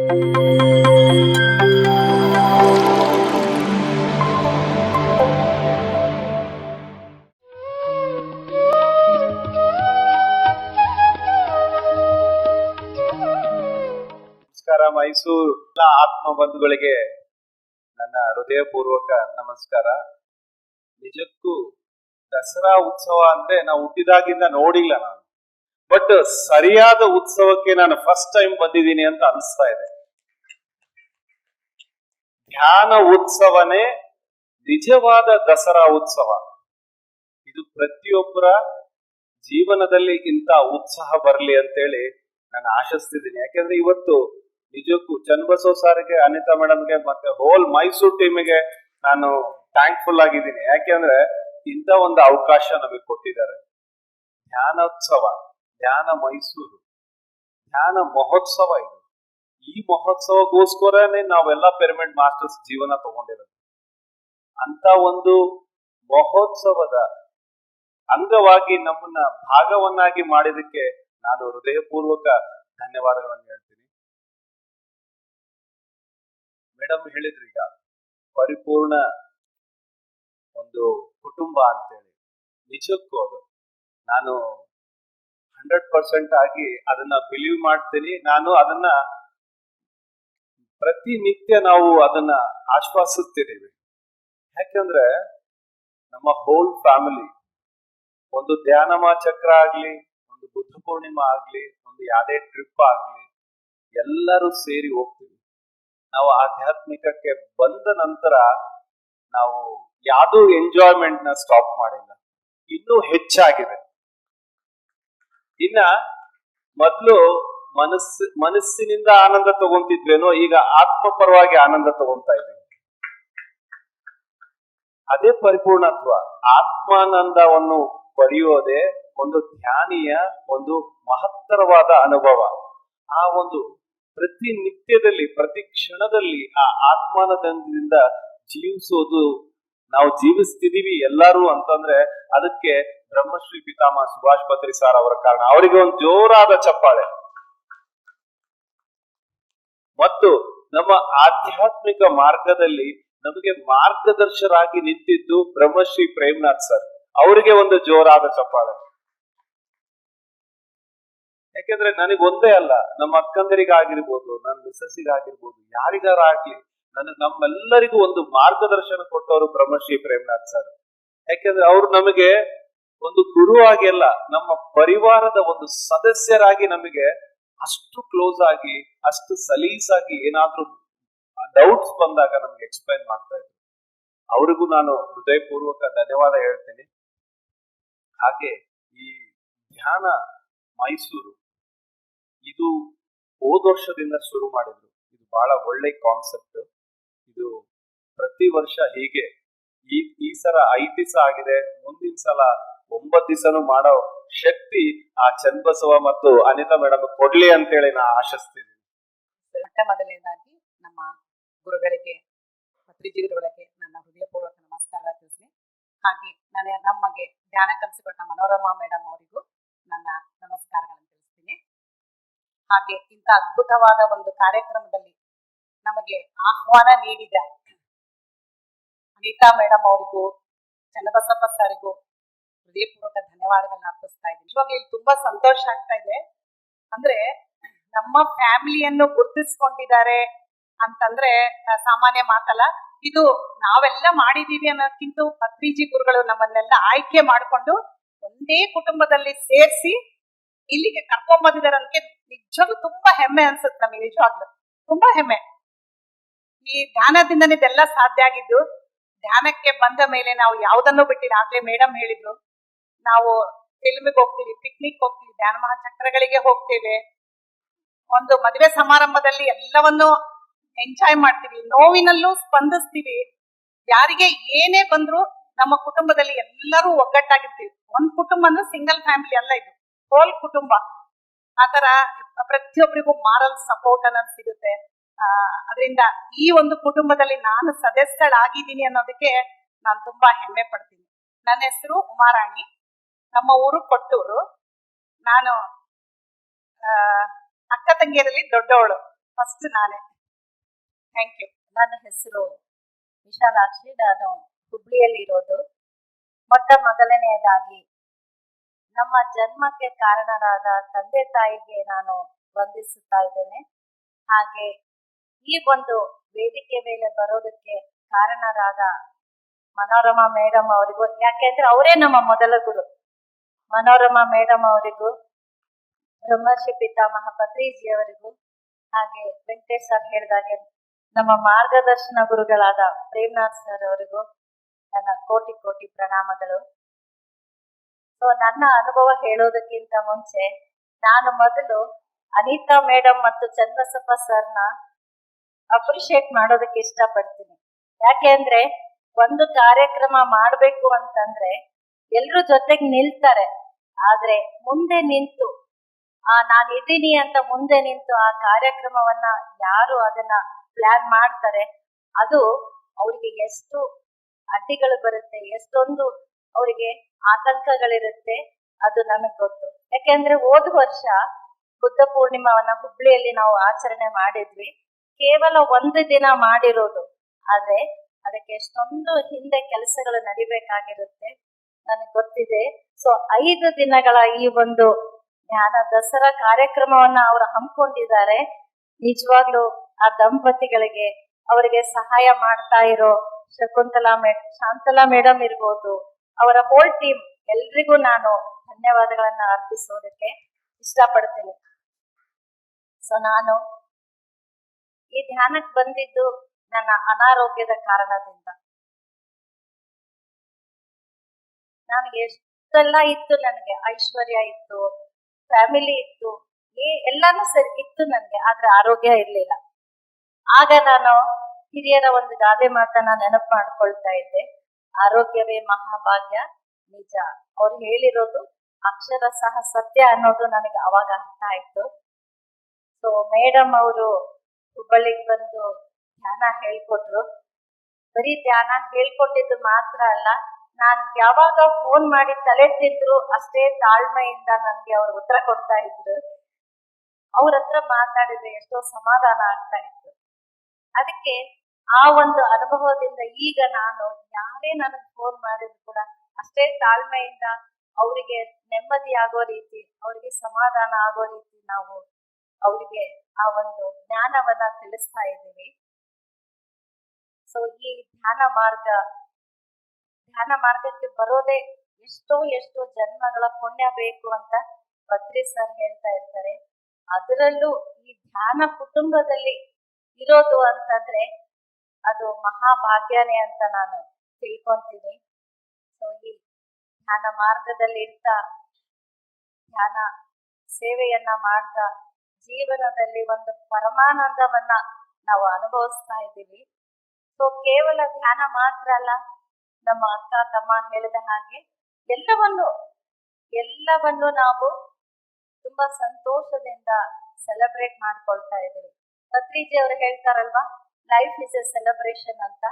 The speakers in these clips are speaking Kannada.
ನಮಸ್ಕಾರ. ಮೈಸೂರು ಆತ್ಮ ಬಂಧುಗಳಿಗೆ ನನ್ನ ಹೃದಯಪೂರ್ವಕ ನಮಸ್ಕಾರ. ನಿಜಕ್ಕೂ ದಸರಾ ಉತ್ಸವ ಅಂದ್ರೆ ನಾವು ಹುಟ್ಟಿದಾಗಿಂದ ನೋಡಿಲ್ಲ ನಾನು, ಬಟ್ ಸರಿಯಾದ ಉತ್ಸವಕ್ಕೆ ನಾನು ಫಸ್ಟ್ ಟೈಮ್ ಬಂದಿದ್ದೀನಿ ಅಂತ ಅನಿಸ್ತಾ ಇದೆ. ಧ್ಯಾನ ಉತ್ಸವನೇ ನಿಜವಾದ ದಸರಾ ಉತ್ಸವ. ಇದು ಪ್ರತಿಯೊಬ್ಬರ ಜೀವನದಲ್ಲಿ ಇಂಥ ಉತ್ಸಾಹ ಬರಲಿ ಅಂತೇಳಿ ನಾನು ಆಶಿಸ್ತಿದ್ದೀನಿ. ಯಾಕೆಂದ್ರೆ ಇವತ್ತು ನಿಜಕ್ಕೂ ಚನ್ನಬಸವ ಸಾರಿಗೆ, ಅನಿತಾ ಮೇಡಮ್ಗೆ, ಮತ್ತೆ ಹೋಲ್ ಮೈಸೂರು ಟೀಮಿಗೆ ನಾನು ಥ್ಯಾಂಕ್ಫುಲ್ ಆಗಿದ್ದೀನಿ. ಯಾಕೆಂದ್ರೆ ಇಂಥ ಒಂದು ಅವಕಾಶ ನಮಗೆ ಕೊಟ್ಟಿದ್ದಾರೆ. ಧ್ಯಾನೋತ್ಸವ, ಧ್ಯಾನ ಮೈಸೂರು, ಧ್ಯಾನ ಮಹೋತ್ಸವ ಇದು. ಈ ಮಹೋತ್ಸವಗೋಸ್ಕರನೇ ನಾವೆಲ್ಲ ಪಿರಮಿಡ್ ಮಾಸ್ಟರ್ಸ್ ಜೀವನ ತಗೊಂಡಿರೋದು. ಅಂತ ಒಂದು ಮಹೋತ್ಸವದ ಅಂಗವಾಗಿ ನಮ್ಮನ್ನ ಭಾಗವನ್ನಾಗಿ ಮಾಡಿದಕ್ಕೆ ನಾನು ಹೃದಯಪೂರ್ವಕ ಧನ್ಯವಾದಗಳನ್ನು ಹೇಳ್ತೀನಿ. ಮೇಡಮ್ ಹೇಳಿದ್ರು ಈಗ ಪರಿಪೂರ್ಣ ಒಂದು ಕುಟುಂಬ ಅಂತೇಳಿ. ನಿಜಕ್ಕೂ ಅದು ನಾನು 100% ಆಗಿ ಅದನ್ನ ಬಿಲೀವ್ ಮಾಡ್ತೀನಿ. ನಾನು ಅದನ್ನ ಪ್ರತಿನಿತ್ಯ ನಾವು ಅದನ್ನ ಆಶ್ವಾಸಿಸ್ತಿದ್ದೀವಿ. ಯಾಕೆಂದ್ರೆ ನಮ್ಮ ಹೋಲ್ ಫ್ಯಾಮಿಲಿ, ಒಂದು ಧ್ಯಾನಮ ಚಕ್ರ ಆಗ್ಲಿ, ಒಂದು ಬುದ್ಧ ಪೂರ್ಣಿಮಾ ಆಗ್ಲಿ, ಒಂದು ಯಾವುದೇ ಟ್ರಿಪ್ ಆಗ್ಲಿ, ಎಲ್ಲರೂ ಸೇರಿ ಹೋಗ್ತೀವಿ. ನಾವು ಆಧ್ಯಾತ್ಮಿಕಕ್ಕೆ ಬಂದ ನಂತರ ನಾವು ಯಾವುದೂ ಎಂಜಾಯ್ಮೆಂಟ್ ನ ಸ್ಟಾಪ್ ಮಾಡಿಲ್ಲ, ಇನ್ನೂ ಹೆಚ್ಚಾಗಿದೆ. ಇನ್ನ ಮೊದಲು ಮನಸ್ಸಿನಿಂದ ಆನಂದ ತಗೊಂತಿದ್ವೇನೋ, ಈಗ ಆತ್ಮ ಪರವಾಗಿ ಆನಂದ ತಗೊಂತಾ ಇದ್ದೀವಿ. ಅದೇ ಪರಿಪೂರ್ಣತ್ವ. ಆತ್ಮಾನಂದವನ್ನು ಪಡೆಯೋದೇ ಒಂದು ಧ್ಯಾನಿಯ ಒಂದು ಮಹತ್ತರವಾದ ಅನುಭವ. ಆ ಒಂದು ಪ್ರತಿನಿತ್ಯದಲ್ಲಿ, ಪ್ರತಿ ಕ್ಷಣದಲ್ಲಿ ಆ ಆತ್ಮಾನಂದದಿಂದ ಜೀವಿಸೋದು ನಾವು ಜೀವಿಸ್ತಿದೀವಿ ಎಲ್ಲರೂ ಅಂತಂದ್ರೆ ಅದಕ್ಕೆ ಬ್ರಹ್ಮಶ್ರೀ ಪಿತಾಮಹ ಸುಭಾಷ್ ಪತ್ರಿ ಸಾರ್ ಅವರ ಕಾರಣ. ಅವರಿಗೆ ಒಂದು ಜೋರಾದ ಚಪ್ಪಾಳೆ. ಮತ್ತು ನಮ್ಮ ಆಧ್ಯಾತ್ಮಿಕ ಮಾರ್ಗದಲ್ಲಿ ನಮಗೆ ಮಾರ್ಗದರ್ಶರಾಗಿ ನಿಂತಿದ್ದು ಬ್ರಹ್ಮಶ್ರೀ ಪ್ರೇಮ್ನಾಥ್ ಸರ್, ಅವರಿಗೆ ಒಂದು ಜೋರಾದ ಚಪ್ಪಾಳೆ. ಯಾಕೆಂದ್ರೆ ನನಗೊಂದೇ ಅಲ್ಲ, ನಮ್ಮ ಅಕ್ಕಂದರಿಗಾಗಿರ್ಬೋದು, ನನ್ನ ಮಿಸಸ್ಸಿಗಾಗಿರ್ಬೋದು, ಯಾರಿಗಾರಾಗ್ಲಿ ನಮ್ಮೆಲ್ಲರಿಗೂ ಒಂದು ಮಾರ್ಗದರ್ಶನ ಕೊಟ್ಟವರು ಬ್ರಹ್ಮಶ್ರೀ ಪ್ರೇಮ್ನಾಥ್ ಸರ್. ಯಾಕೆಂದ್ರೆ ಅವರು ನಮಗೆ ಒಂದು ಗುರು ಆಗಿ ಅಲ್ಲ, ನಮ್ಮ ಪರಿವಾರದ ಒಂದು ಸದಸ್ಯರಾಗಿ ನಮಗೆ ಅಷ್ಟು ಕ್ಲೋಸ್ ಆಗಿ, ಅಷ್ಟು ಸಲೀಸಾಗಿ ಏನಾದ್ರೂ ಡೌಟ್ಸ್ ಬಂದಾಗ ನಮ್ಗೆ ಎಕ್ಸ್ಪ್ಲೈನ್ ಮಾಡ್ತಾ ಇದ್ರು. ಅವ್ರಿಗೂ ನಾನು ಹೃದಯಪೂರ್ವಕ ಧನ್ಯವಾದ ಹೇಳ್ತೀನಿ. ಹಾಗೆ ಈ ಧ್ಯಾನ ಮೈಸೂರು ಇದು ಹೋದ ವರ್ಷದಿಂದ ಶುರು ಮಾಡಿದ್ರು. ಇದು ಬಹಳ ಒಳ್ಳೆ ಕಾನ್ಸೆಪ್ಟ್. ಇದು ಪ್ರತಿ ವರ್ಷ ಹೀಗೆ ಈ ಸಲ 5 ದಿವಸ ಆಗಿದೆ, ಮುಂದಿನ ಸಲ 9 ದಿವಸನೂ ಮಾಡೋ ಶಕ್ತಿ ಆ ಚನ್ನಬಸವ ಮತ್ತು ಅನಿತಾ ಮೇಡಮ್ ಕೊಡ್ಲಿ ಅಂತೇಳಿ ನಾ ಆಶಿಸ್ತೀನಿ. ಮೊದಲನೇದಾಗಿ ನಮ್ಮ ಗುರುಗಳಿಗೆ, ಪತ್ರಿಜಿಗುರುಗಳಿಗೆ ನನ್ನ ಹೃದಯಪೂರ್ವಕ ನಮಸ್ಕಾರ ತಿಳಿಸಿ. ಹಾಗೆ ನಮಗೆ ಧ್ಯಾನ ಕಲಿಸಿಕೊಟ್ಟ ಮನೋರಮಾ ಮೇಡಮ್ ಅವರಿಗೂ ನನ್ನ ನಮಸ್ಕಾರಗಳನ್ನು ತಿಳಿಸ್ತೀನಿ. ಹಾಗೆ ಇಂಥ ಅದ್ಭುತವಾದ ಒಂದು ಕಾರ್ಯಕ್ರಮದಲ್ಲಿ ನಮಗೆ ಆಹ್ವಾನ ನೀಡಿದ ಅನಿತಾ ಮೇಡಮ್ ಅವರಿಗೂ, ಚನ್ನಬಸಪ್ಪ ಸರಿಗೂ ಹೃದಯಪೂರ್ವಕ ಧನ್ಯವಾದಗಳನ್ನ ಅರ್ಪಿಸ್ತಾ ಇದ್ದೀನಿ. ಇವಾಗ ಇಲ್ಲಿ ತುಂಬಾ ಸಂತೋಷ ಆಗ್ತಾ ಇದೆ. ಅಂದ್ರೆ ನಮ್ಮ ಫ್ಯಾಮಿಲಿಯನ್ನು ಗುರುತಿಸ್ಕೊಂಡಿದ್ದಾರೆ ಅಂತಂದ್ರೆ ಸಾಮಾನ್ಯ ಮಾತಲ್ಲ. ಇದು ನಾವೆಲ್ಲ ಮಾಡಿದೀವಿ ಅನ್ನೋದಕ್ಕಿಂತ ಪತ್ರಿಜಿ ಗುರುಗಳು ನಮ್ಮನ್ನೆಲ್ಲ ಆಯ್ಕೆ ಮಾಡಿಕೊಂಡು ಒಂದೇ ಕುಟುಂಬದಲ್ಲಿ ಸೇರಿಸಿ ಇಲ್ಲಿಗೆ ಕರ್ಕೊಂಡ್ಬಂದಿದ್ದಾರೆ ಅನ್ನೋಕೆ ನಿಜವಾಗ್ಲೂ ತುಂಬಾ ಹೆಮ್ಮೆ ಅನ್ಸುತ್ತೆ ನಮಗೆ. ನಿಜವಾಗ್ಲೂ ತುಂಬಾ ಹೆಮ್ಮೆ. ಈ ಧ್ಯಾನದಿಂದನೇ ಇದೆಲ್ಲ ಸಾಧ್ಯ ಆಗಿದ್ದು. ಧ್ಯಾನಕ್ಕೆ ಬಂದ ಮೇಲೆ ನಾವು ಯಾವುದನ್ನು ಬಿಟ್ಟಿಲ್ಲ. ಆಗ್ಲೇ ಮೇಡಮ್ ಹೇಳಿದ್ರು, ನಾವು ಫಿಲ್ಮಿಗೆ ಹೋಗ್ತೀವಿ, ಪಿಕ್ನಿಕ್ ಹೋಗ್ತೀವಿ, ಧ್ಯಾನ ಮಹಾಚಕ್ರಗಳಿಗೆ ಹೋಗ್ತೇವೆ, ಒಂದು ಮದುವೆ ಸಮಾರಂಭದಲ್ಲಿ ಎಲ್ಲವನ್ನು ಎಂಜಾಯ್ ಮಾಡ್ತೀವಿ, ನೋವಿನಲ್ಲೂ ಸ್ಪಂದಿಸ್ತೀವಿ. ಯಾರಿಗೆ ಏನೇ ಬಂದ್ರು ನಮ್ಮ ಕುಟುಂಬದಲ್ಲಿ ಎಲ್ಲರೂ ಒಗ್ಗಟ್ಟಾಗಿರ್ತೀವಿ. ಒಂದ್ ಕುಟುಂಬ ಅಂದ್ರೆ ಸಿಂಗಲ್ ಫ್ಯಾಮಿಲಿ ಅಲ್ಲ, ಇದು ಹೋಲ್ ಕುಟುಂಬ. ಆತರ ಪ್ರತಿಯೊಬ್ಬರಿಗೂ ಮಾರಲ್ ಸಪೋರ್ಟ್ ಅನ್ನೋದು ಸಿಗುತ್ತೆ. ಅದರಿಂದ ಈ ಒಂದು ಕುಟುಂಬದಲ್ಲಿ ನಾನು ಸದಸ್ಯಳಾಗಿದ್ದೀನಿ ಅನ್ನೋದಕ್ಕೆ ನಾನು ತುಂಬಾ ಹೆಮ್ಮೆ ಪಡ್ತೀನಿ. ನನ್ನ ಹೆಸರು ಉಮಾರಾಣಿ, ನಮ್ಮ ಊರು ಕೊಟ್ಟೂರು. ನಾನು ಅಕ್ಕ ತಂಗಿಯರಲ್ಲಿ ದೊಡ್ಡವಳು. ಫಸ್ಟ್ ನಾನೇ. Thank you. ನನ್ನ ಹೆಸರು ವಿಶಾಲಾಕ್ಷಿ. ನಾನು ಹುಬ್ಳಿಯಲ್ಲಿರೋದು. ಮೊದಲನೆಯದಾಗಿ ನಮ್ಮ ಜನ್ಮಕ್ಕೆ ಕಾರಣರಾದ ತಂದೆ ತಾಯಿಗೆ ನಾನು ವಂದಿಸುತ್ತಾ ಇದ್ದೇನೆ. ಹಾಗೆ ಈ ಒಂದು ವೇದಿಕೆ ಮೇಲೆ ಬರೋದಕ್ಕೆ ಕಾರಣರಾದ ಮನೋರಮಾ ಮೇಡಮ್ ಅವರಿಗೂ, ಯಾಕೆಂದ್ರೆ ಅವರೇ ನಮ್ಮ ಮೊದಲ ಗುರು. ಮನೋರಮಾ ಮೇಡಮ್ ಅವರಿಗೂ, ಬ್ರಹ್ಮರ್ಷಿ ಪಿತಾಮಹ ಪತ್ರಿಜಿ ಅವರಿಗೂ, ಹಾಗೆ ವೆಂಕಟೇಶ್ ಸರ್ ಹೇಳಿದಾಗೆ ನಮ್ಮ ಮಾರ್ಗದರ್ಶನ ಗುರುಗಳಾದ ಪ್ರೇಮ್ನಾಥ್ ಸರ್ ಅವರಿಗೂ ನನ್ನ ಕೋಟಿ ಕೋಟಿ ಪ್ರಣಾಮಗಳು. ಸೊ ನನ್ನ ಅನುಭವ ಹೇಳೋದಕ್ಕಿಂತ ಮುಂಚೆ ನಾನು ಮೊದಲು ಅನಿತಾ ಮೇಡಮ್ ಮತ್ತು ಚನ್ನಬಸಪ್ಪ ಸರ್ನ ಅಪ್ರಿಶಿಯೇಟ್ ಮಾಡೋದಕ್ಕೆ ಇಷ್ಟಪಡ್ತೀನಿ. ಯಾಕೆಂದ್ರೆ ಒಂದು ಕಾರ್ಯಕ್ರಮ ಮಾಡ್ಬೇಕು ಅಂತಂದ್ರೆ ಎಲ್ರೂ ಜೊತೆಗೆ ನಿಲ್ತಾರೆ, ಆದ್ರೆ ಮುಂದೆ ನಿಂತು ನಾನು ಇದ್ದೀನಿ ಅಂತ ಮುಂದೆ ನಿಂತು ಆ ಕಾರ್ಯಕ್ರಮವನ್ನ ಯಾರು ಅದನ್ನ ಪ್ಲಾನ್ ಮಾಡ್ತಾರೆ, ಅದು ಅವ್ರಿಗೆ ಎಷ್ಟು ಅಡ್ಡಿಗಳು ಬರುತ್ತೆ, ಎಷ್ಟೊಂದು ಅವರಿಗೆ ಆತಂಕಗಳಿರುತ್ತೆ, ಅದು ನಮಗ್ ಗೊತ್ತು. ಯಾಕೆಂದ್ರೆ ಹೋದ ವರ್ಷ ಬುದ್ಧ ಪೂರ್ಣಿಮಾವನ್ನ ಹುಬ್ಳಿಯಲ್ಲಿ ನಾವು ಆಚರಣೆ ಮಾಡಿದ್ವಿ. ಕೇವಲ ಒಂದು ದಿನ ಮಾಡಿರೋದು, ಆದ್ರೆ ಅದಕ್ಕೆ ಎಷ್ಟೊಂದು ಹಿಂದೆ ಕೆಲಸಗಳು ನಡಿಬೇಕಾಗಿರುತ್ತೆ ನನಗೆ ಗೊತ್ತಿದೆ. ಸೊ 5 ದಿನಗಳ ಈ ಒಂದು ಜ್ಞಾನ ದಸರಾ ಕಾರ್ಯಕ್ರಮವನ್ನ ಅವರು ಹಮ್ಮಿಕೊಂಡಿದ್ದಾರೆ. ನಿಜವಾಗ್ಲೂ ಆ ದಂಪತಿಗಳಿಗೆ, ಅವರಿಗೆ ಸಹಾಯ ಮಾಡ್ತಾ ಇರೋ ಶಾಂತಲಾ ಮೇಡಮ್ ಇರ್ಬೋದು, ಅವರ ಹೋಲ್ ಟೀಮ್ ಎಲ್ರಿಗೂ ನಾನು ಧನ್ಯವಾದಗಳನ್ನ ಅರ್ಪಿಸೋದಕ್ಕೆ ಇಷ್ಟಪಡ್ತೀನಿ. ಸೊ ನಾನು ಈ ಧ್ಯಾನಕ್ಕೆ ಬಂದಿದ್ದು ನನ್ನ ಅನಾರೋಗ್ಯದ ಕಾರಣದಿಂದ. ನನಗೆ ಎಷ್ಟೆಲ್ಲ ಇತ್ತು, ನನಗೆ ಐಶ್ವರ್ಯ ಇತ್ತು, ಫ್ಯಾಮಿಲಿ ಇತ್ತು, ಎಲ್ಲಾನು ಸರಿ ಇತ್ತು ನನಗೆ, ಆದ್ರೆ ಆರೋಗ್ಯ ಇರ್ಲಿಲ್ಲ. ಆಗ ನಾನು ಹಿರಿಯರ ಒಂದು ಗಾದೆ ಮಾತನ್ನ ನೆನಪು ಮಾಡ್ಕೊಳ್ತಾ ಇದ್ದೆ, ಆರೋಗ್ಯವೇ ಮಹಾಭಾಗ್ಯ. ನಿಜ, ಅವ್ರು ಹೇಳಿರೋದು ಅಕ್ಷರ ಸಹ ಸತ್ಯ ಅನ್ನೋದು ನನಗೆ ಅವಾಗ ಅರ್ಥ ಆಯ್ತು. ಸೊ ಮೇಡಮ್ ಅವರು ಹುಬ್ಬಳ್ಳಿಗೆ ಬಂದು ಧ್ಯಾನ ಹೇಳ್ಕೊಟ್ರು. ಬರೀ ಧ್ಯಾನ ಹೇಳ್ಕೊಟ್ಟಿದ್ದು ಮಾತ್ರ ಅಲ್ಲ, ನಾನು ಯಾವಾಗ ಫೋನ್ ಮಾಡಿ ತಲೆ ತಿಂದ್ರು ಅಷ್ಟೇ ತಾಳ್ಮೆಯಿಂದ ನನಗೆ ಅವ್ರು ಉತ್ತರ ಕೊಡ್ತಾ ಇದ್ರು. ಅವ್ರ ಹತ್ರ ಮಾತಾಡಿದ್ರೆ ಎಷ್ಟೋ ಸಮಾಧಾನ ಆಗ್ತಾ ಇತ್ತು. ಅದಕ್ಕೆ ಆ ಒಂದು ಅನುಭವದಿಂದ ಈಗ ನಾನು ಯಾರೇ ನನಗೆ ಫೋನ್ ಮಾಡಿದ್ರು ಕೂಡ ಅಷ್ಟೇ ತಾಳ್ಮೆಯಿಂದ ಅವರಿಗೆ ನೆಮ್ಮದಿ ಆಗೋ ರೀತಿ, ಅವರಿಗೆ ಸಮಾಧಾನ ಆಗೋ ರೀತಿ ನಾವು ಅವರಿಗೆ ಆ ಒಂದು ಜ್ಞಾನವನ್ನ ತಿಳಿಸ್ತಾ ಇದ್ದೀವಿ. ಸೊ ಈ ಧ್ಯಾನ ಮಾರ್ಗಕ್ಕೆ ಬರೋದೇ ಎಷ್ಟೋ ಜನ್ಮಗಳ ಪುಣ್ಯ ಬೇಕು ಅಂತ ಪತ್ರಿ ಸರ್ ಹೇಳ್ತಾ ಇರ್ತಾರೆ. ಅದರಲ್ಲೂ ಈ ಧ್ಯಾನ ಕುಟುಂಬದಲ್ಲಿ ಇರೋದು ಅಂತಂದ್ರೆ ಅದು ಮಹಾಭಾಗ್ಯನೇ ಅಂತ ನಾನು ತಿಳ್ಕೊಂತೀನಿ. ಸೊ ಈ ಧ್ಯಾನ ಮಾರ್ಗದಲ್ಲಿ ಇರ್ತಾ, ಧ್ಯಾನ ಸೇವೆಯನ್ನ ಮಾಡ್ತಾ ಜೀವನದಲ್ಲಿ ಒಂದು ಪರಮಾನಂದವನ್ನ ನಾವು ಅನುಭವಿಸ್ತಾ ಇದ್ದೀವಿ. ಸೊ ಕೇವಲ ಧ್ಯಾನ ಮಾತ್ರ ಅಲ್ಲ, ನಮ್ಮ ಅಕ್ಕ ತಮ್ಮ ಹೇಳಿದ ಹಾಗೆ ಎಲ್ಲವನ್ನು ನಾವು ತುಂಬಾ ಸಂತೋಷದಿಂದ ಸೆಲೆಬ್ರೇಟ್ ಮಾಡ್ಕೊಳ್ತಾ ಇದ್ದೀವಿ. ಪತ್ರಿಜಿ ಅವರು ಹೇಳ್ತಾರಲ್ವಾ, ಲೈಫ್ ಇಸ್ ಎ ಸೆಲೆಬ್ರೇಷನ್ ಅಂತ.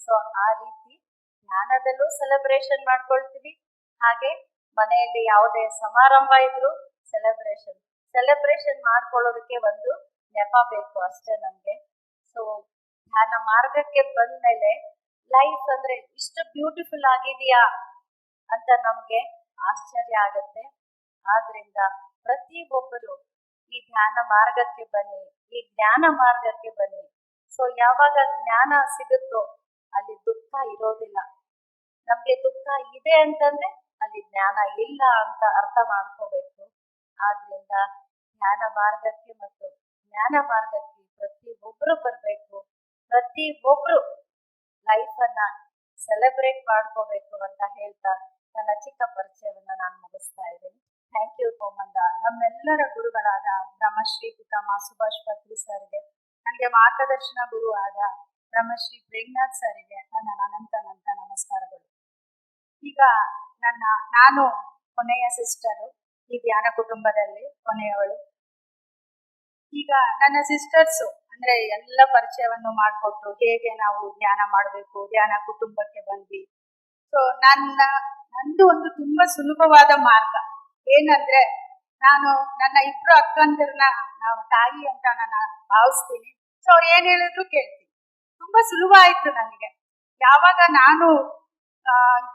ಸೊ ಆ ರೀತಿ ಧ್ಯಾನದಲ್ಲೂ ಸೆಲೆಬ್ರೇಷನ್ ಮಾಡ್ಕೊಳ್ತೀವಿ. ಹಾಗೆ ಮನೆಯಲ್ಲಿ ಯಾವುದೇ ಸಮಾರಂಭ ಇದ್ರು ಸೆಲೆಬ್ರೇಷನ್ ಮಾಡ್ಕೊಳ್ಳೋದಕ್ಕೆ ಒಂದು ನೆಪ ಬೇಕು ಅಷ್ಟೇ ನಮ್ಗೆ. ಸೊ ಧ್ಯಾನ ಮಾರ್ಗಕ್ಕೆ ಬಂದ್ಮೇಲೆ ಲೈಫ್ ಅಂದ್ರೆ ಇಷ್ಟು ಬ್ಯೂಟಿಫುಲ್ ಆಗಿದೆಯಾ ಅಂತ ನಮ್ಗೆ ಆಶ್ಚರ್ಯ ಆಗತ್ತೆ. ಆದ್ರಿಂದ ಪ್ರತಿಯೊಬ್ಬರು ಈ ಧ್ಯಾನ ಮಾರ್ಗಕ್ಕೆ ಬನ್ನಿ, ಈ ಜ್ಞಾನ ಮಾರ್ಗಕ್ಕೆ ಬನ್ನಿ. ಸೊ ಯಾವಾಗ ಜ್ಞಾನ ಸಿಗುತ್ತೋ ಅಲ್ಲಿ ದುಃಖ ಇರೋದಿಲ್ಲ. ನಮ್ಗೆ ದುಃಖ ಇದೆ ಅಂತಂದ್ರೆ ಅಲ್ಲಿ ಜ್ಞಾನ ಇಲ್ಲ ಅಂತ ಅರ್ಥ ಮಾಡ್ಕೋಬೇಕು. ಆದ್ರಿಂದ ಜ್ಞಾನ ಮಾರ್ಗಕ್ಕೆ ಮತ್ತು ಜ್ಞಾನ ಮಾರ್ಗಕ್ಕೆ ಪ್ರತಿಯೊಬ್ರು ಬರ್ಬೇಕು, ಪ್ರತಿಯೊಬ್ರು ಲೈಫ್ ಅನ್ನ ಸೆಲೆಬ್ರೇಟ್ ಮಾಡ್ಕೋಬೇಕು ಅಂತ ಹೇಳ್ತಾ ನನ್ನ ಚಿಕ್ಕ ಪರಿಚಯವನ್ನ ನಾನು ಮುಗಿಸ್ತಾ ಇದ್ದೀನಿ. Thank you. ನಮ್ಮೆಲ್ಲರ ಗುರುಗಳಾದ ಬ್ರಹ್ಮಶ್ರೀ ಪಿತಾಮಹ ಸುಭಾಷ್ ಪತ್ರಿ ಸರ್ಗೆ, ನನಗೆ ಮಾರ್ಗದರ್ಶನ ಗುರು ಆದ ಬ್ರಹ್ಮಶ್ರೀ ಪ್ರೇಮ್ನಾಥ್ ಸರ್ಗೆ ನನ್ನ ಅನಂತ ನಮಸ್ಕಾರಗಳು. ಈಗ ನಾನು ಕೊನೆಯ ಸಿಸ್ಟರು ಈ ಧ್ಯಾನ ಕುಟುಂಬದಲ್ಲಿ, ಕೊನೆಯವಳು. ಈಗ ನನ್ನ ಸಿಸ್ಟರ್ಸು ಅಂದ್ರೆ ಎಲ್ಲ ಪರಿಚಯವನ್ನು ಮಾಡಿಕೊಟ್ರು, ಹೇಗೆ ನಾವು ಧ್ಯಾನ ಮಾಡಬೇಕು, ಧ್ಯಾನ ಕುಟುಂಬಕ್ಕೆ ಬಂದ್ವಿ. ಸೊ ನಂದು ಒಂದು ತುಂಬಾ ಸುಲಭವಾದ ಮಾರ್ಗ ಏನಂದ್ರೆ, ನಾನು ನನ್ನ ಇಬ್ರು ಅಕ್ಕಂದಿರನ್ನ ನಾವು ತಾಯಿ ಅಂತ ನಾನು ಭಾವಿಸ್ತೀನಿ. ಸೊ ಅವ್ರು ಏನ್ ಹೇಳಿದ್ರು ಕೇಳ್ತೀನಿ. ತುಂಬಾ ಸುಲಭ ಆಯ್ತು ನನಗೆ. ಯಾವಾಗ ನಾನು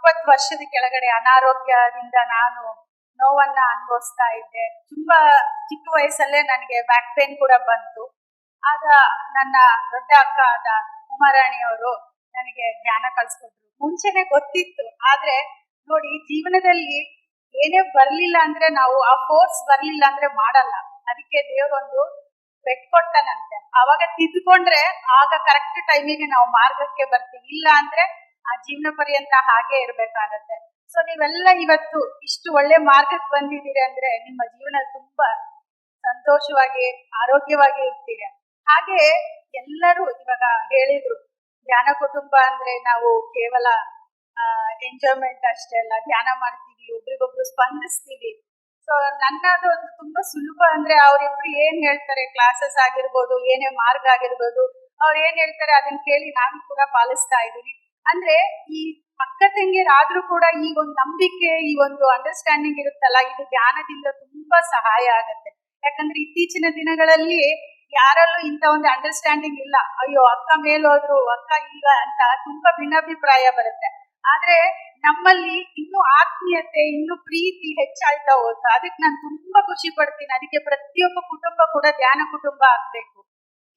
20 ವರ್ಷದ ಕೆಳಗಡೆ ಅನಾರೋಗ್ಯದಿಂದ ನಾನು ನೋವನ್ನ ಅನುಭವಿಸ್ತಾ ಇದ್ದೆ. ತುಂಬಾ ಚಿಕ್ಕ ವಯಸ್ಸಲ್ಲೇ ನನಗೆ ಬ್ಯಾಕ್ ಪೇನ್ ಕೂಡ ಬಂತು. ಆಗ ನನ್ನ ದೊಡ್ಡ ಅಕ್ಕ ಆದ ಉಮಾರಾಣಿ ಅವರು ನನಗೆ ಧ್ಯಾನ ಕಲಿಸ್ಕೊಟ್ರು. ಮುಂಚೆನೆ ಗೊತ್ತಿತ್ತು, ಆದ್ರೆ ನೋಡಿ ಜೀವನದಲ್ಲಿ ಏನೇ ಬರ್ಲಿಲ್ಲ ಅಂದ್ರೆ ನಾವು ಆ ಫೋರ್ಸ್ ಬರ್ಲಿಲ್ಲ ಅಂದ್ರೆ ಮಾಡಲ್ಲ. ಅದಕ್ಕೆ ದೇವ್ರೊಂದು ಪೆಟ್ ಕೊಡ್ತಾನಂತೆ, ಅವಾಗ ತಿದ್ದುಕೊಂಡ್ರೆ ಆಗ ಕರೆಕ್ಟ್ ಟೈಮಿಗೆ ನಾವು ಮಾರ್ಗಕ್ಕೆ ಬರ್ತೀವಿ. ಇಲ್ಲ ಅಂದ್ರೆ ಆ ಜೀವನ ಪರ್ಯಂತ ಹಾಗೆ ಇರ್ಬೇಕಾಗತ್ತೆ. ಸೊ ನೀವೆಲ್ಲ ಇವತ್ತು ಇಷ್ಟು ಒಳ್ಳೆ ಮಾರ್ಗಕ್ಕೆ ಬಂದಿದ್ದೀರಿ ಅಂದ್ರೆ ನಿಮ್ಮ ಜೀವನ ತುಂಬಾ ಸಂತೋಷವಾಗಿ ಆರೋಗ್ಯವಾಗಿ ಇರ್ತೀರಿ. ಹಾಗೆ ಎಲ್ಲರೂ ಇವಾಗ ಹೇಳಿದ್ರು, ಧ್ಯಾನ ಕುಟುಂಬ ಅಂದ್ರೆ ನಾವು ಕೇವಲ ಎಂಜಾಯ್ಮೆಂಟ್ ಅಷ್ಟೇ ಅಲ್ಲ, ಧ್ಯಾನ ಮಾಡ್ತೀವಿ, ಒಬ್ರಿಗೊಬ್ರು ಸ್ಪಂದಿಸ್ತೀವಿ. ಸೊ ನನ್ನದು ಒಂದು ತುಂಬಾ ಸುಲಭ ಅಂದ್ರೆ ಅವರಿಬ್ರು ಏನ್ ಹೇಳ್ತಾರೆ, ಕ್ಲಾಸಸ್ ಆಗಿರ್ಬೋದು, ಏನೇ ಮಾರ್ಗ ಆಗಿರ್ಬೋದು, ಅವ್ರು ಏನ್ ಹೇಳ್ತಾರೆ ಅದನ್ನ ಕೇಳಿ ನಾನು ಕೂಡ ಪಾಲಿಸ್ತಾ ಇದ್ದೀನಿ. ಅಂದ್ರೆ ಈ ಅಕ್ಕ ತಂಗಿಯರಾದ್ರೂ ಕೂಡ ಈ ಒಂದು ನಂಬಿಕೆ, ಈ ಒಂದು ಅಂಡರ್ಸ್ಟ್ಯಾಂಡಿಂಗ್ ಇರುತ್ತಲ್ಲ, ಇದು ಧ್ಯಾನದಿಂದ ತುಂಬಾ ಸಹಾಯ ಆಗತ್ತೆ. ಯಾಕಂದ್ರೆ ಇತ್ತೀಚಿನ ದಿನಗಳಲ್ಲಿ ಯಾರಲ್ಲೂ ಇಂಥ ಒಂದು ಅಂಡರ್ಸ್ಟ್ಯಾಂಡಿಂಗ್ ಇಲ್ಲ. ಅಯ್ಯೋ ಅಕ್ಕ ಮೇಲೋದ್ರು, ಅಕ್ಕ ಈಗ ಅಂತ ತುಂಬಾ ಭಿನ್ನಾಭಿಪ್ರಾಯ ಬರುತ್ತೆ. ಆದ್ರೆ ನಮ್ಮಲ್ಲಿ ಇನ್ನೂ ಆತ್ಮೀಯತೆ, ಇನ್ನೂ ಪ್ರೀತಿ ಹೆಚ್ಚಾಯ್ತಾ ಹೋಯ್ತು. ಅದಕ್ಕೆ ನಾನು ತುಂಬಾ ಖುಷಿ ಪಡ್ತೀನಿ. ಅದಕ್ಕೆ ಪ್ರತಿಯೊಬ್ಬ ಕುಟುಂಬ ಕೂಡ ಧ್ಯಾನ ಕುಟುಂಬ ಆಗ್ಬೇಕು.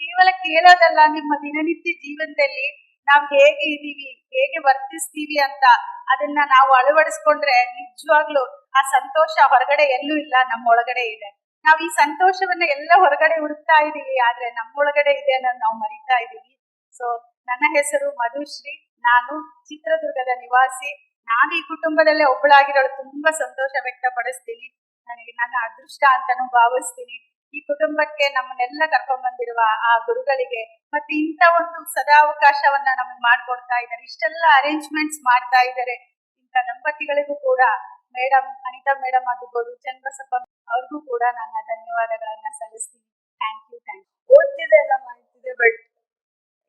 ಕೇವಲ ಕೇಳೋದಲ್ಲ, ನಿಮ್ಮ ದಿನನಿತ್ಯ ಜೀವನದಲ್ಲಿ ನಾವು ಹೇಗೆ ಇದೀವಿ, ಹೇಗೆ ವರ್ತಿಸ್ತೀವಿ ಅಂತ ಅದನ್ನ ನಾವು ಅಳವಡಿಸ್ಕೊಂಡ್ರೆ ನಿಜವಾಗ್ಲು ಆ ಸಂತೋಷ ಹೊರಗಡೆ ಎಲ್ಲೂ ಇಲ್ಲ, ನಮ್ಮೊಳಗಡೆ ಇದೆ. ನಾವು ಈ ಸಂತೋಷವನ್ನ ಎಲ್ಲ ಹೊರಗಡೆ ಹುಡುಕ್ತಾ ಇದೀವಿ, ಆದ್ರೆ ನಮ್ಮೊಳಗಡೆ ಇದೆ ಅನ್ನೋದು ನಾವು ಮರಿತಾ ಇದೀವಿ. ಸೊ ನನ್ನ ಹೆಸರು ಮಧುಶ್ರೀ, ನಾನು ಚಿತ್ರದುರ್ಗದ ನಿವಾಸಿ. ನಾನು ಈ ಕುಟುಂಬದಲ್ಲೇ ಒಬ್ಬಳಾಗಿರೋಳು ತುಂಬಾ ಸಂತೋಷ ವ್ಯಕ್ತಪಡಿಸ್ತೀನಿ. ನನಗೆ ನನ್ನ ಅದೃಷ್ಟ ಅಂತಾನು ಭಾವಿಸ್ತೀನಿ. ಈ ಕುಟುಂಬಕ್ಕೆ ನಮ್ಮನ್ನೆಲ್ಲ ಕರ್ಕೊಂಡ್ ಬಂದಿರುವ ಆ ಗುರುಗಳಿಗೆ ಮತ್ತೆ ಇಂಥ ಒಂದು ಸದಾವಕಾಶವನ್ನ ನಮಗೆ ಮಾಡ್ಕೊಡ್ತಾ ಇದ್ದಾರೆ, ಇಷ್ಟೆಲ್ಲ ಅರೇಂಜ್ಮೆಂಟ್ಸ್ ಮಾಡ್ತಾ ಇದ್ದಾರೆ. ಇಂಥ ದಂಪತಿಗಳಿಗೂ ಕೂಡ ಮೇಡಮ್ ಅನಿತಾ ಮೇಡಮ್ ಆಗಿರ್ಬೋದು, ಚನ್ನಬಸಪ್ಪ ಅವ್ರಿಗೂ ಕೂಡ ನನ್ನ ಧನ್ಯವಾದಗಳನ್ನ ಸಲ್ಲಿಸ್ತೀನಿ. Thank you. ಓದ್ತಿದೆ ಎಲ್ಲ ಮಾಡ್ತಿದೆ, ಬಟ್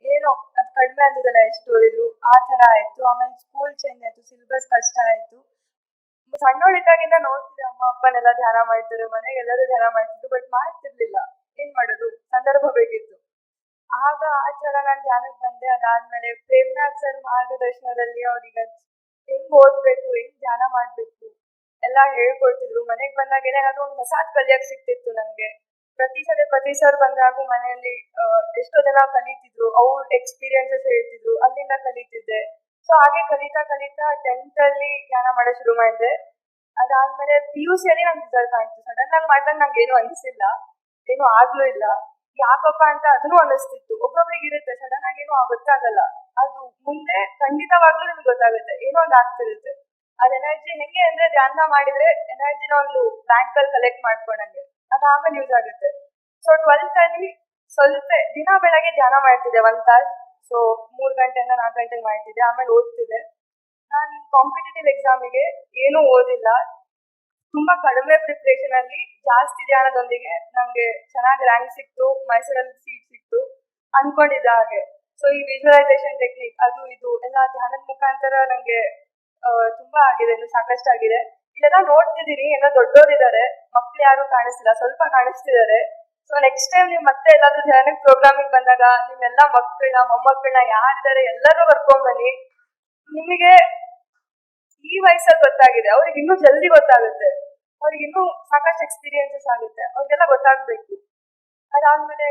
ಏನೋ ಅದು ಕಡಿಮೆ ಆಗ್ತದಲ್ಲ, ಎಷ್ಟು ಓದಿದ್ರು ಆ ತರ ಆಯ್ತು. ಆಮೇಲೆ ಸ್ಕೂಲ್ ಚೇಂಜ್ ಆಯ್ತು, ಸಿಲೆಬಸ್ ಕಷ್ಟ ಆಯ್ತು. ಸಣ್ಣೋಳಿದ್ದಾಗಿಂದ ನೋಡ್ತಿದ್ದೆ ಅಮ್ಮ ಅಪ್ಪನೆಲ್ಲ ಧ್ಯಾನ ಮಾಡ್ತಿದ್ರು, ಮನೆಗೆ ಎಲ್ಲರೂ ಧ್ಯಾನ ಮಾಡ್ತಿದ್ರು, ಬಟ್ ಮಾಡ್ತಿರ್ಲಿಲ್ಲ. ಏನ್ ಮಾಡೋದು, ಸಂದರ್ಭ ಬೇಕಿತ್ತು. ಆಗ ಆ ತರ ನಾನು ಧ್ಯಾನಕ್ಕೆ ಬಂದೆ. ಅದಾದ್ಮೇಲೆ ಪ್ರೇಮ್ನಾಥ್ ಸರ್ ಮಾರ್ಗದರ್ಶನದಲ್ಲಿ ಅವ್ರಿಗೆ ಹೆಂಗ್ ಓದ್ಬೇಕು, ಹೆಂಗ್ ಧ್ಯಾನ ಮಾಡ್ಬೇಕು ಎಲ್ಲ ಹೇಳ್ಕೊಡ್ತಿದ್ರು. ಮನೆಗ್ ಬಂದಾಗ ಏನಾದ್ರು ಒಂದು ಹೊಸಾದ್ ಕಲಿಯಕ್ ಸಿಕ್ತಿತ್ತು ನಂಗೆ. ಪ್ರತಿ ಸರ್ ಬಂದಾಗೂ ಮನೆಯಲ್ಲಿ ಎಷ್ಟೋ ಜನ ಕಲಿತಿದ್ರು, ಅವ್ರ ಎಕ್ಸ್ಪೀರಿಯನ್ಸಸ್ ಹೇಳ್ತಿದ್ರು, ಅಲ್ಲಿಂದ ಕಲಿತಿದ್ದೆ. ಸೊ ಹಾಗೆ ಕಲಿತಾ 10th ಅಲ್ಲಿ ಧ್ಯಾನ ಮಾಡಕ್ ಶುರು ಮಾಡಿದೆ. ಅದಾದ್ಮೇಲೆ PUC ಅಲ್ಲಿ ನಂಗೆ ರಿಸಲ್ಟ್ ಕಾಣ್ತು. ಸಡನ್ ಆಗಿ ಮಾಡ್ದಾಗ ನಂಗೆ ಏನು ಅನಿಸಿಲ್ಲ, ಏನು ಆಗ್ಲೂ ಇಲ್ಲ. ಯಾಕಪ್ಪ ಅಂತ ಅದನ್ನು ಅನಿಸ್ತಿತ್ತು. ಒಬ್ಬೊಬ್ರಿಗೆ ಇರುತ್ತೆ, ಸಡನ್ ಆಗಿ ಏನೂ ಗೊತ್ತಾಗಲ್ಲ. ಅದು ಮುಂದೆ ಖಂಡಿತವಾಗ್ಲೂ ನಿಮ್ಗೆ ಗೊತ್ತಾಗುತ್ತೆ, ಏನೋ ಒಂದು ಆಗ್ತಿರುತ್ತೆ. ಅದ್ ಎನರ್ಜಿ ಹೆಂಗೆ ಅಂದ್ರೆ ಧ್ಯಾನ ಮಾಡಿದ್ರೆ ಎನರ್ಜಿನ ಒಂದು ಬ್ಯಾಂಕ್ ಅಲ್ಲಿ ಕಲೆಕ್ಟ್ ಮಾಡ್ಕೊಂಡಂಗೆ, ಅದ್ ಆಮೇಲೆ ಯೂಸ್ ಆಗುತ್ತೆ. ಸೊ 12th ಅಲ್ಲಿ ಸ್ವಲ್ಪ ದಿನ ಬೆಳಗ್ಗೆ ಧ್ಯಾನ ಮಾಡ್ತಿದ್ದೆ 1 ತಾಸು. ಸೊ 3 ಗಂಟೆಯಿಂದ 4 ಗಂಟೆಗೆ ಮಾಡ್ತಿದ್ದೆ. ಆಮೇಲೆ ಓದ್ತಿದ್ದೆ. ನಾನು ಕಾಂಪಿಟೇಟಿವ್ ಎಕ್ಸಾಮಿಗೆ ಏನೂ ಓದಿಲ್ಲ, ತುಂಬಾ ಕಡಿಮೆ ಪ್ರಿಪ್ರೇಷನ್ ಅಲ್ಲಿ ಜಾಸ್ತಿ ಧ್ಯಾನದೊಂದಿಗೆ ನಂಗೆ ಚೆನ್ನಾಗಿ ರ್ಯಾಂಕ್ ಸಿಕ್ತು, ಮೈಸೂರಲ್ಲಿ ಸೀಟ್ ಸಿಕ್ತು ಅನ್ಕೊಂಡಿದ್ದ ಹಾಗೆ. ಸೊ ಈ ವಿಜುವಲೈಸೇಷನ್ ಟೆಕ್ನಿಕ್ ಅದು ಇದು ಎಲ್ಲ ಧ್ಯಾನದ ಮುಖಾಂತರ ನಂಗೆ ತುಂಬಾ ಆಗಿದೆ, ಇನ್ನು ಸಾಕಷ್ಟು ಆಗಿದೆ. ಇಲ್ಲೆಲ್ಲ ನೋಡ್ತಿದ್ದೀನಿ, ಎಲ್ಲ ದೊಡ್ಡೋರಿದ್ದಾರೆ, ಮಕ್ಳು ಯಾರು ಕಾಣಿಸ್ತಿಲ್ಲ, ಸ್ವಲ್ಪ ಕಾಣಿಸ್ತಿದ್ದಾರೆ. ಸೊ ನೆಕ್ಸ್ಟ್ ಟೈಮ್ ನೀವು ಮತ್ತೆ ಎಲ್ಲಾದ್ರೂ ಧ್ಯಾನಕ್ಕೆ ಪ್ರೋಗ್ರಾಮಿಗೆ ಬಂದಾಗ ನಿಮ್ಮೆಲ್ಲ ಮಕ್ಕಳನ್ನ ಮೊಮ್ಮಕ್ಕಳನ್ನ ಯಾರಿದ್ದಾರೆ ಎಲ್ಲರೂ ಕರ್ಕೊಂಡ್ ಬನ್ನಿ. ನಿಮಗೆ ಈ ವಯಸ್ಸಲ್ಲಿ ಗೊತ್ತಾಗಿದೆ, ಅವ್ರಿಗೆ ಇನ್ನೂ ಜಲ್ದಿ ಗೊತ್ತಾಗುತ್ತೆ, ಅವ್ರಿಗೆ ಇನ್ನೂ ಸಾಕಷ್ಟು ಎಕ್ಸ್ಪೀರಿಯನ್ಸಸ್ ಆಗುತ್ತೆ, ಅವ್ರಿಗೆಲ್ಲ ಗೊತ್ತಾಗ್ಬೇಕು. ಅದಾದ್ಮೇಲೆ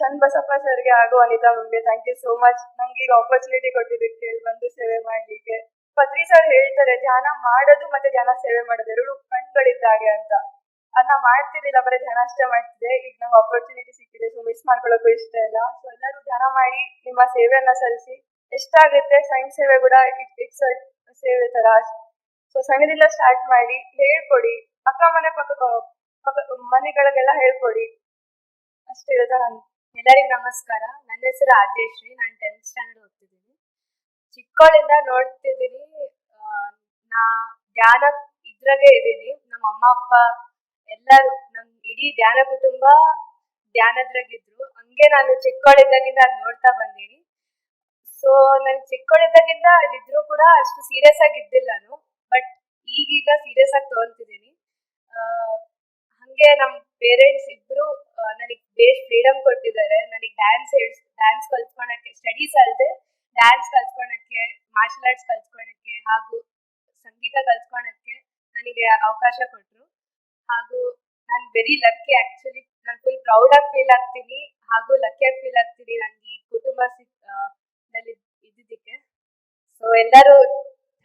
ಚನ್ನಬಸಪ್ಪ ಸರ್ಗೆ ಹಾಗೂ ಅನಿತಾ ಮ್ಯಾಮ್ಗೆ ಥ್ಯಾಂಕ್ ಯು ಸೋ ಮಚ್. ನಂಗೆ ಈಗ ಆಪರ್ಚುನಿಟಿ ಕೊಟ್ಟಿದ್ದಕ್ಕೆ, ಕೇಳಿ ಬಂದು ಸೇವೆ ಮಾಡ್ಲಿಕ್ಕೆ. ಪತ್ರಿ ಸರ್ ಹೇಳ್ತಾರೆ ಧ್ಯಾನ ಮಾಡೋದು ಮತ್ತೆ ಧ್ಯಾನ ಸೇವೆ ಮಾಡೋದು ಎರಡು ಕಣ್ಗಳಿದ್ದಾಗೆ ಅಂತ. ಅದನ್ನ ಮಾಡ್ತಿರ್ಲಿಲ್ಲ, ಬರೀ ಧ್ಯಾನ ಅಷ್ಟೇ ಮಾಡ್ತಿದ್ದೆ. ಈಗ ನಂಗೆ ಆಪರ್ಚುನಿಟಿ ಸಿಕ್ಕಿದೆ, ಸೊ ಮಿಸ್ ಮಾಡ್ಕೊಳ್ಳೋಕ್ಕೂ ಇಷ್ಟ ಇಲ್ಲ. ಸೊ ಎಲ್ಲರೂ ಧ್ಯಾನ ಮಾಡಿ ನಿಮ್ಮ ಸೇವೆಯನ್ನ ಸಲ್ಲಿಸಿ. ಎಷ್ಟಾಗುತ್ತೆ ಸಣ್ಣ ಸೇವೆ ಕೂಡ, ಇಟ್ಸ್ ಸೇವೆ ತರ. ಸೊ ಸಣ್ಣದಿಂದ ಸ್ಟಾರ್ಟ್ ಮಾಡಿ, ಹೇಳ್ಕೊಡಿ, ಅಕ್ಕ ಮನೆ ಮನೆಗಳಿಗೆಲ್ಲ ಹೇಳ್ಕೊಡಿ. ಅಷ್ಟೇ ಹೇಳ್ತಾ ನಾನು. ಎಲ್ಲರಿಗೂ ನಮಸ್ಕಾರ. ನನ್ನ ಹೆಸರು ಆದ್ಯಶ್ರೀ, ನಾನು 10th ಸ್ಟ್ಯಾಂಡರ್ಡ್ ಓದ್ತಿದ್ದೀನಿ. ಚಿಕ್ಕವಳಿಂದ ನೋಡ್ತಿದ್ದೀನಿ, ನಾ ಧ್ಯಾನ ಇದ್ರಾಗೆ ಇದ್ದೀನಿ. ನಮ್ಮ ಅಮ್ಮ ಅಪ್ಪ ಎಲ್ಲರೂ, ನಮ್ಮ ಇಡೀ ಧ್ಯಾನ ಕುಟುಂಬ ಧ್ಯಾನದ್ರಾಗಿದ್ರು. ಹಂಗೆ ನಾನು ಚಿಕ್ಕವಳಿದ್ದಾಗಿಂದ ಅದು ನೋಡ್ತಾ ಬಂದೀನಿ. ಸೊ ನನ್ಗೆ ಚಿಕ್ಕವಳಿದ್ದಾಗಿಂದ ಅದಿದ್ರು ಕೂಡ ಅಷ್ಟು ಸೀರಿಯಸ್ ಆಗಿ ಇದ್ದಿಲ್ಲ ನಾನು, ಬಟ್ ಈಗೀಗ ಸೀರಿಯಸ್ ಆಗಿ ತಗೊಂತಿದ್ದೀನಿ. ನನ್ಗೆ ನಮ್ಮ ಪೇರೆಂಟ್ಸ್ ಇಬ್ರು ನನಗೆ ಬೇಸ್ ಫ್ರೀಡಮ್ ಕೊಟ್ಟಿದ್ದಾರೆ. ನನಗೆ ಡ್ಯಾನ್ಸ್ ಕಲ್ತ್ಕೊಳಕ್ಕೆ, ಸ್ಟಡೀಸ್ ಅಲ್ಲದೆ ಡ್ಯಾನ್ಸ್ ಕಲ್ತ್ಕೊಳಕ್ಕೆ, ಮಾರ್ಷಲ್ ಆರ್ಟ್ಸ್ ಕಲ್ತ್ಕೊಳಕ್ಕೆ ಹಾಗೂ ಸಂಗೀತ ಕಲ್ತ್ಕೊಳಕ್ಕೆ ನನಗೆ ಅವಕಾಶ ಕೊಟ್ಟರು. ಹಾಗೂ ನಾನು ವೆರಿ ಲಕ್ಕಿ. ಆಕ್ಚುಲಿ ನಾನು ಫುಲ್ ಪ್ರೌಡ್ ಆಗಿ ಫೀಲ್ ಆಗ್ತೀನಿ ಹಾಗೂ ಲಕ್ಕಿಯಾಗಿ ಫೀಲ್ ಆಗ್ತೀನಿ ನನಗೆ ಈ ಕುಟುಂಬ ಇದ್ದಿದ್ದಕ್ಕೆ. ಸೊ ಎಲ್ಲರೂ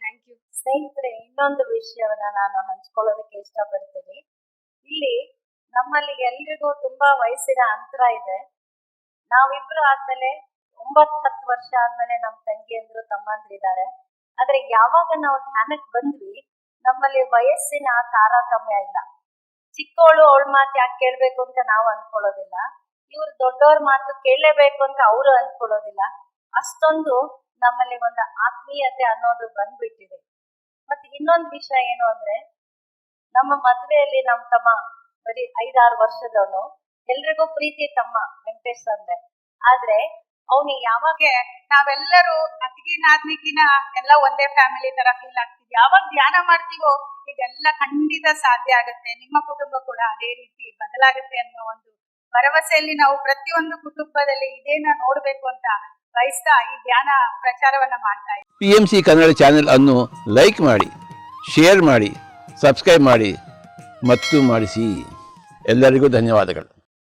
ಥ್ಯಾಂಕ್ ಯು. ಸ್ನೇಹಿತರೆ, ಇನ್ನೊಂದು ವಿಷಯವನ್ನ ನಾನು ಹಂಚ್ಕೊಳ್ಳೋದಕ್ಕೆ ಇಷ್ಟಪಡ್ತೀನಿ. ಇಲ್ಲಿ ನಮ್ಮಲ್ಲಿ ಎಲ್ರಿಗೂ ತುಂಬಾ ವಯಸ್ಸಿನ ಅಂತರ ಇದೆ. ನಾವಿಬ್ರು ಆದ್ಮೇಲೆ 9-10 ವರ್ಷ ಆದ್ಮೇಲೆ ನಮ್ಮ ತಂಗಿಯಂದ್ರು ತಮ್ಮಂದ್ರಿದ್ದಾರೆ. ಆದ್ರೆ ಯಾವಾಗ ನಾವು ಧ್ಯಾನಕ್ಕೆ ಬಂದ್ವಿ, ನಮ್ಮಲ್ಲಿ ವಯಸ್ಸಿನ ತಾರತಮ್ಯ ಇಲ್ಲ. ಚಿಕ್ಕವಳು ಅವಳ ಮಾತು ಯಾಕೆ ಕೇಳ್ಬೇಕು ಅಂತ ನಾವು ಅನ್ಕೊಳ್ಳೋದಿಲ್ಲ, ಇವ್ರು ದೊಡ್ಡವ್ರ ಮಾತು ಕೇಳಲೇಬೇಕು ಅಂತ ಅವರು ಅನ್ಕೊಳ್ಳೋದಿಲ್ಲ. ಅಷ್ಟೊಂದು ನಮ್ಮಲ್ಲಿ ಒಂದು ಆತ್ಮೀಯತೆ ಅನ್ನೋದು ಬಂದ್ಬಿಟ್ಟಿದೆ. ಮತ್ತೆ ಇನ್ನೊಂದು ವಿಷಯ ಏನು ಅಂದ್ರೆ, ನಮ್ಮ ಮದ್ವೆಯಲ್ಲಿ ನಮ್ಮ ತಮ್ಮ ಬರೀ 5-6 ವರ್ಷದವನು, ಎಲ್ರಿಗೂ ಪ್ರೀತಿ ತಮ್ಮ ವೆಂಕಟೇಶ್ ಅಂದ್ರೆ. ಆದ್ರೆ ಅವನು ಯಾವಾಗ ನಾವೆಲ್ಲರೂ ಅತಿಗೆ ನಾದ್ನಿಕಿನ ಎಲ್ಲ ಒಂದೇ ಫ್ಯಾಮಿಲಿ ತರ ಫೀಲ್ ಆಗ್ತೀವಿ. ಯಾವಾಗ ಧ್ಯಾನ ಮಾಡ್ತೀವೋ ಇದೆಲ್ಲ ಖಂಡಿತ ಸಾಧ್ಯ ಆಗುತ್ತೆ. ನಿಮ್ಮ ಕುಟುಂಬ ಕೂಡ ಅದೇ ರೀತಿ ಬದಲಾಗುತ್ತೆ ಅನ್ನೋ ಒಂದು ಭರವಸೆಯಲ್ಲಿ ನಾವು ಪ್ರತಿಯೊಂದು ಕುಟುಂಬದಲ್ಲಿ ಇದೇನ ನೋಡ್ಬೇಕು ಅಂತ ಬಯಸ್ತಾ ಈ ಧ್ಯಾನ ಪ್ರಚಾರವನ್ನ ಮಾಡ್ತಾ ಇದ್ದೀವಿ. PMC ಕನ್ನಡ ಚಾನೆಲ್ ಅನ್ನು ಲೈಕ್ ಮಾಡಿ, ಶೇರ್ ಮಾಡಿ, ಸಬ್ಸ್ಕ್ರೈಬ್ ಮಾಡಿ ಮತ್ತು ಮಾಡಿಸಿ. ಎಲ್ಲರಿಗೂ ಧನ್ಯವಾದಗಳು.